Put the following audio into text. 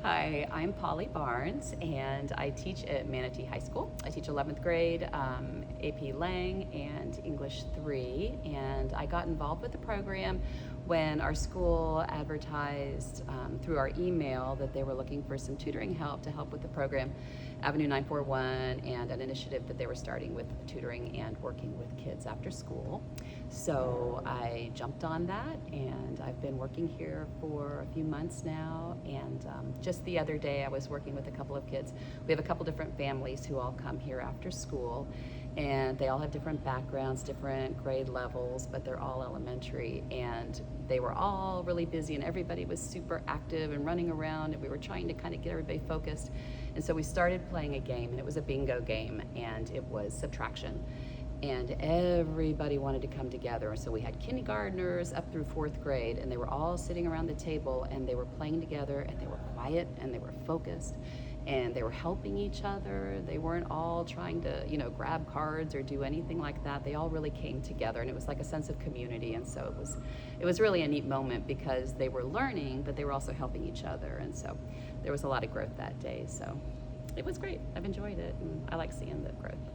Hi, I'm Polly Barnes, and I teach at Manatee High School. I teach 11th grade, AP Lang, and English 3. And I got involved with the program when our school advertised through our email that they were looking for some tutoring help to help with the program, Avenue 941, and an initiative that they were starting with tutoring and working with kids after school. So I jumped on that, and I've been working here for a few months now. And just the other day, I was working with a couple of kids. We have a couple different families who all come here after school, and they all have different backgrounds, different grade levels, but they're all elementary. And they were all really busy, and everybody was super active and running around, and we were trying to kind of get everybody focused. And so we started playing a game, and it was a bingo game, and it was subtraction. And everybody wanted to come together. So we had kindergartners up through 4th grade, and they were all sitting around the table, and they were playing together, and they were quiet, and they were focused, and they were helping each other. They weren't all trying to, grab cards or do anything like that. They all really came together, and it was like a sense of community. And so it was really a neat moment because they were learning, but they were also helping each other. And so there was a lot of growth that day. So it was great. I've enjoyed it, and I like seeing the growth.